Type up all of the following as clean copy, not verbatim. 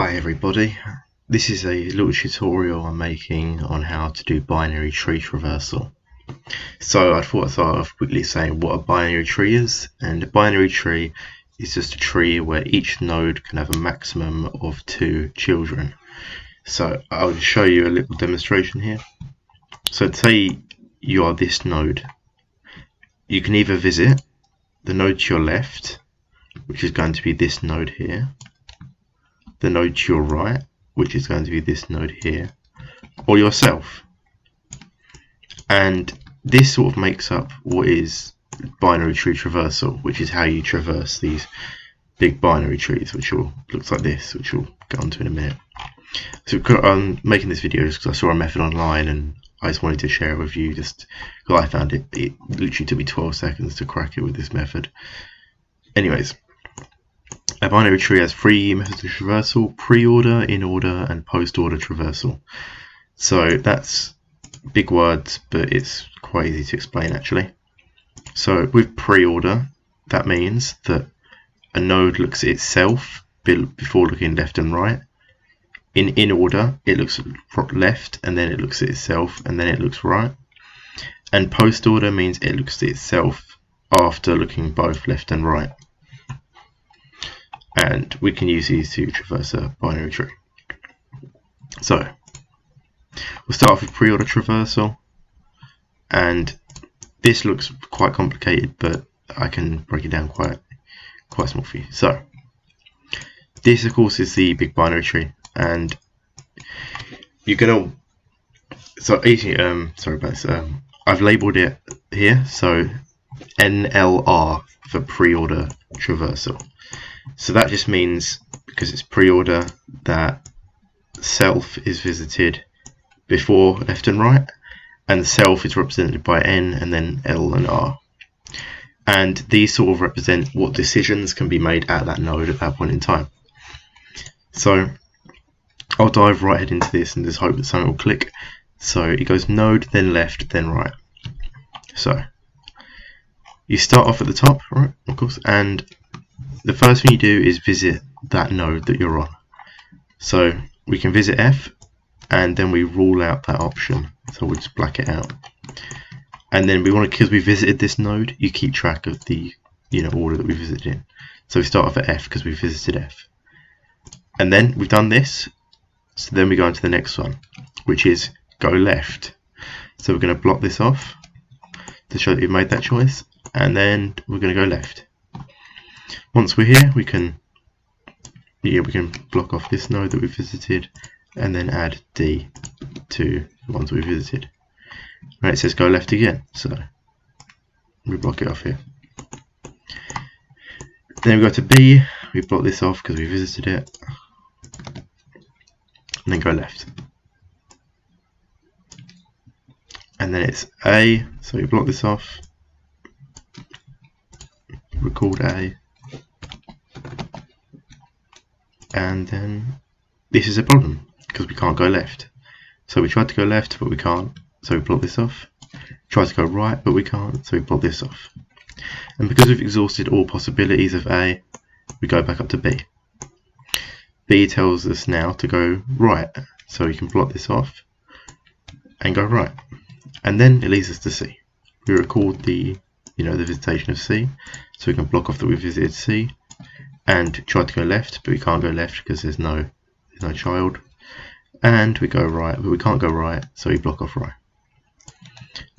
Hi everybody, this is a little tutorial I'm making on how to do binary tree traversal. So I thought I'd start off quickly saying what a binary tree is, and a binary tree is just a tree where each node can have a maximum of 2 children. So I'll just show you a little demonstration here. So say you are this node. You can either visit the node to your left, which is going to be this node here, the node to your right, which is going to be this node here, or yourself. And this sort of makes up what is binary tree traversal, which is how you traverse these big binary trees, which looks like this, which we'll get onto in a minute. So I'm making this video just because I saw a method online and I just wanted to share it with you, just because I found it literally took me 12 seconds to crack it with this method. Anyways, a binary tree has 3 methods of traversal: pre-order, in-order, and post-order traversal. So that's big words, but it's quite easy to explain actually. So with pre-order, that means that a node looks at itself before looking left and right. In order, it looks left and then it looks at itself and then it looks right. And post-order means it looks at itself after looking both left and right. And we can use these to traverse a binary tree. So we'll start off with pre-order traversal, and this looks quite complicated, but I can break it down quite small for you. So this, of course, is the big binary tree, and you're gonna. So sorry about this. I've labelled it here. So NLR for pre-order traversal. So that just means, because it's pre-order, that self is visited before left and right, and self is represented by N and then L and R. And these sort of represent what decisions can be made at that node at that point in time. So I'll dive right head into this and just hope that something will click. So it goes node, then left, then right. So you start off at the top, right, of course, and the first thing you do is visit that node that you're on. So we can visit F, and then we rule out that option. So we'll just black it out. And then we want to, because we visited this node, you keep track of the order that we visited in. So we start off at F because we visited F. And then we've done this. So then we go into the next one, which is go left. So we're going to block this off to show that you've made that choice. And then we're going to go left. Once we're here, we can block off this node that we visited, and then add D to the ones we visited. And it says go left again, so we block it off here. Then we go to B, we block this off because we visited it, and then go left. And then it's A, so we block this off, record A. And then this is a problem because we can't go left. So we tried to go left, but we can't, so we block this off. Try to go right, but we can't, so we block this off. And because we've exhausted all possibilities of A, we go back up to B. B tells us now to go right, so we can block this off and go right. And then it leads us to C. We record the visitation of C, so we can block off that we visited C. And try to go left, but we can't go left because there's no child. And we go right, but we can't go right, so we block off right.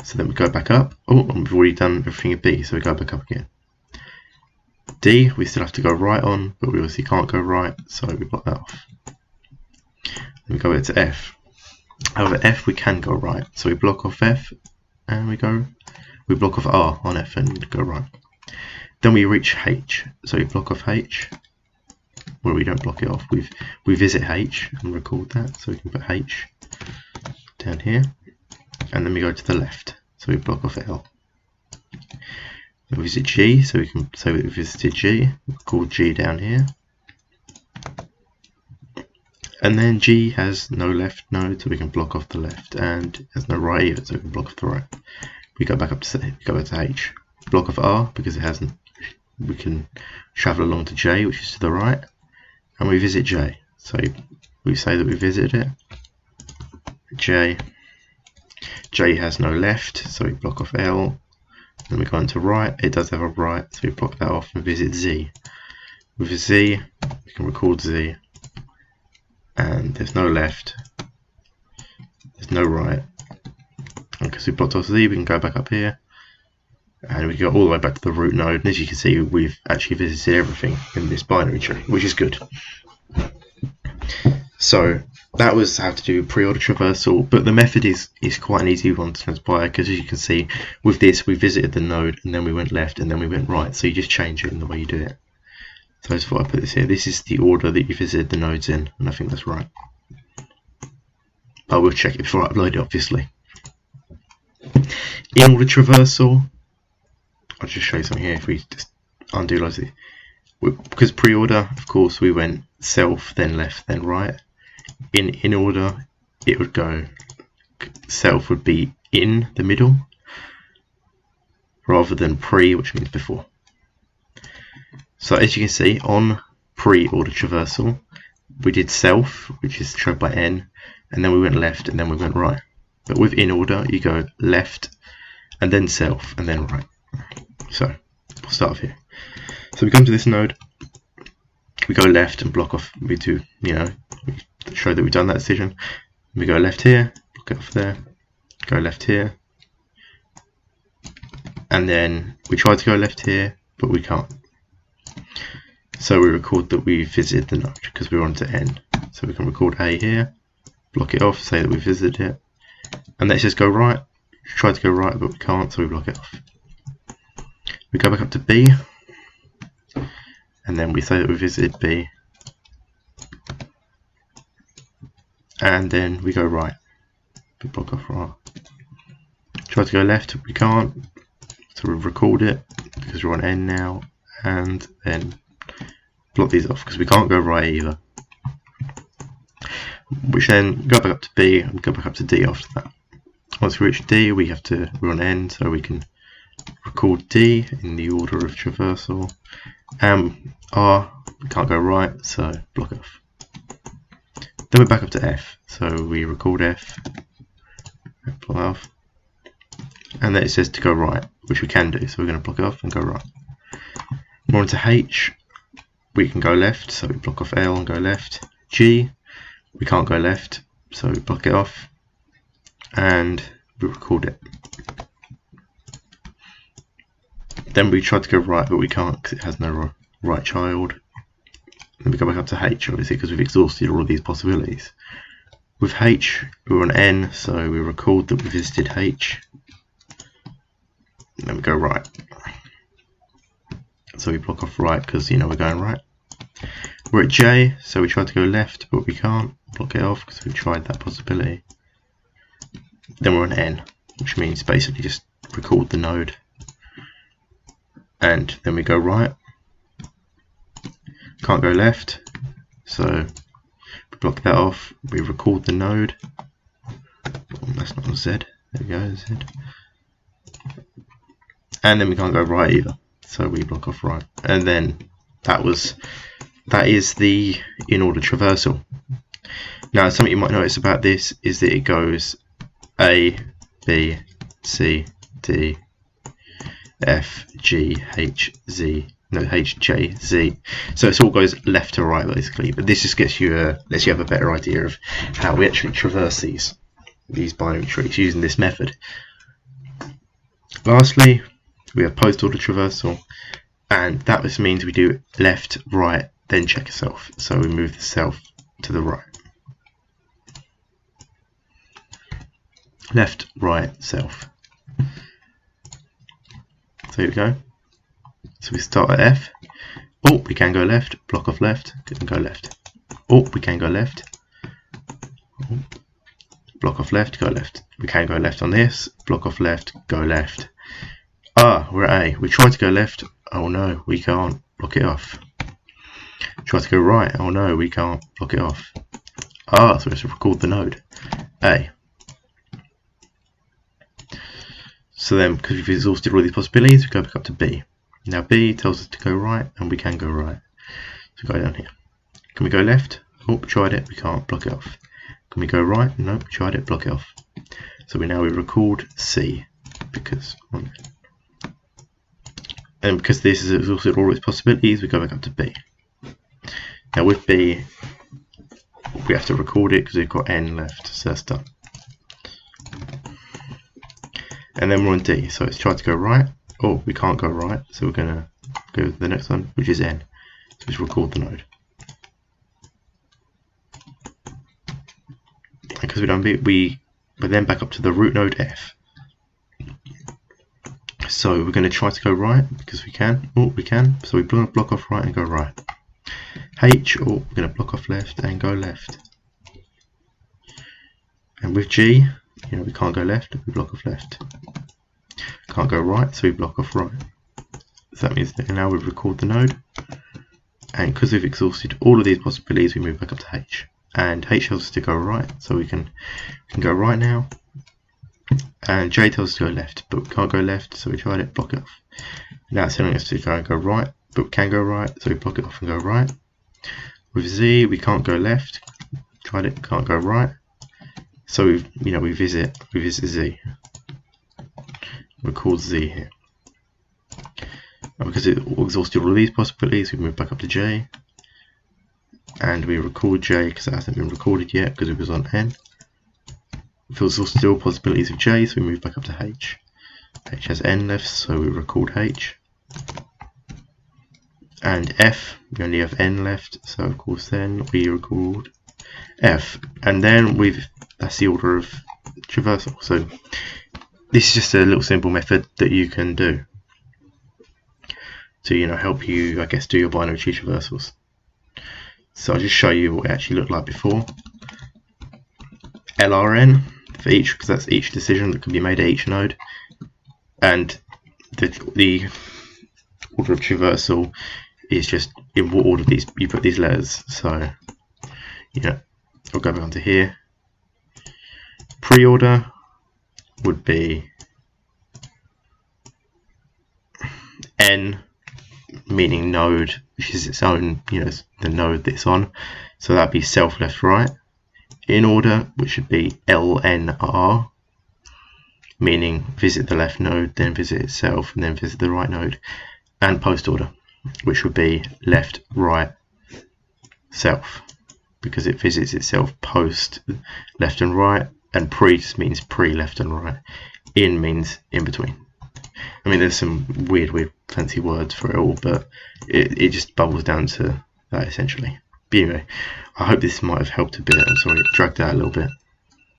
So then we go back up. Oh, and we've already done everything at B, so we go back up again. D, we still have to go right on, but we obviously can't go right, so we block that off. Then we go back to F. However, F we can go right, so we block off F, and we block off R on F and go right. Then we reach H, so we block off H. Well, we don't block it off. We visit H and record that, so we can put H down here, and then we go to the left, so we block off L. We visit G, so we can say that we visited G. Record G down here, and then G has no left node, so we can block off the left, and has no right either, so we can block off the right. We go back up to H. Block off R because it hasn't. We can travel along to J, which is to the right, and we visit J. so we say that we visited it. J has no left, so we block off L. Then we go into right, it does have a right, so we block that off and visit Z. With Z, we can record Z, and there's no left, there's no right. And because we blocked off Z, we can go back up here, and we go all the way back to the root node, and as you can see, we've actually visited everything in this binary tree, which is good. So that was how to do pre-order traversal, but the method is quite an easy one to transpire, because as you can see, with this we visited the node, and then we went left, and then we went right, so you just change it in the way you do it. So I just thought I'd put this here. This is the order that you visited the nodes in, and I think that's right. I will check it before I upload it, obviously. In order traversal, I'll just show you something here. If we just undo loads of it, because pre-order, of course, we went self, then left, then right. In order, it would go, self would be in the middle, rather than pre, which means before. So as you can see, on pre-order traversal, we did self, which is showed by N, and then we went left, and then we went right. But with in order, you go left, and then self, and then right. So we'll start off here. So we come to this node, we go left and block off, we do, we show that we've done that decision. We go left here, block it off there, go left here, and then we try to go left here, but we can't. So we record that we visited the node because we're on to N. So we can record A here, block it off, say that we visited it, and let's just go right. Try to go right, but we can't, so we block it off. We go back up to B, and then we say that we visited B, and then we go right. We block off right. Try to go left, we can't, so we record it because we're on N now, and then block these off because we can't go right either. Which then go back up to B and go back up to D after that. Once we reach D, we're on N, so we can record D in the order of traversal. R, we can't go right, so block it off. Then we're back up to F, so we record F, block it off, and then it says to go right, which we can do, so we're going to block it off and go right. We're on to H, we can go left, so we block off L and go left. G, we can't go left, so we block it off, and we record it. Then we try to go right, but we can't because it has no right child. Then we go back up to H, obviously, because we've exhausted all of these possibilities. With H, we're on N, so we record that we visited H. And then we go right. So we block off right because, we're going right. We're at J, so we try to go left, but we can't. Block it off because we've tried that possibility. Then we're on N, which means basically just record the node. And then we go right. Can't go left, so we block that off. We record the node. Oh, that's not a Z. There we go, Z. And then we can't go right either, so we block off right. And then that is the in order traversal. Now, something you might notice about this is that it goes A, B, C, D, F, G, H, Z, no, H, J, Z. So it all goes left to right basically, but this just lets you have a better idea of how we actually traverse these binary trees using this method. Lastly, we have post-order traversal, and that just means we do left, right, then check a self. So we move the self to the right. Left, right, self. So here we go. So we start at F. Oh, we can go left, block off left, and go left. Oh, we can go left. Oh, block off left, go left. We can go left on this, block off left, go left. Ah, we're at A. We try to go left. Oh no, we can't. Block it off. Try to go right. Oh no, we can't. Block it off. Ah, so we have to record the node. A. So then, because we've exhausted all these possibilities, we go back up to B. Now B tells us to go right, and we can go right. So go down here. Can we go left? Oh, tried it, we can't, block it off. Can we go right? Nope, tried it, block it off. So we record C, because this has exhausted all its possibilities, we go back up to B. Now with B, we have to record it because we've got N left, so that's done. And then we're on D, so let's try to go right. Oh, we can't go right, so we're going to go to the next one, which is N. So let's record the node. Because we've done B, we're then back up to the root node F. So we're going to try to go right because we can. Oh, we can. So we block off right and go right. H, we're going to block off left and go left. And with G, we can't go left, we block off left. Can't go right, so we block off right. So that means that now we record the node. And because we've exhausted all of these possibilities, we move back up to H. And H tells us to go right, so we can go right now. And J tells us to go left, but we can't go left, so we tried it, block it off. Now it's telling us to go right, but we can go right, so we block it off and go right. With Z, we can't go left, tried it, can't go right. So we visit Z. Record Z here. And because it exhausted all of these possibilities, we move back up to J. And we record J because it hasn't been recorded yet because it was on N. It exhausted all possibilities of J, so we move back up to H. H has N left, so we record H. And F, we only have N left, so of course then we record F. And then that's the order of traversal. So this is just a little simple method that you can do to help you, I guess, do your binary tree traversals. So I'll just show you what it actually looked like before. LRN for each, because that's each decision that can be made at each node, and the order of traversal is just in what order you put these letters. So I'll go back onto here. Pre-order would be N, meaning node, which is its own, the node that it's on. So that'd be self, left, right. In order, which would be LNR, meaning visit the left node, then visit itself, and then visit the right node. And post order, which would be left, right, self, because it visits itself post left and right. And pre just means pre, left and right. In means in between. I mean, there's some weird fancy words for it all, but it just bubbles down to that essentially. But anyway, I hope this might have helped a bit. I'm sorry it dragged out a little bit.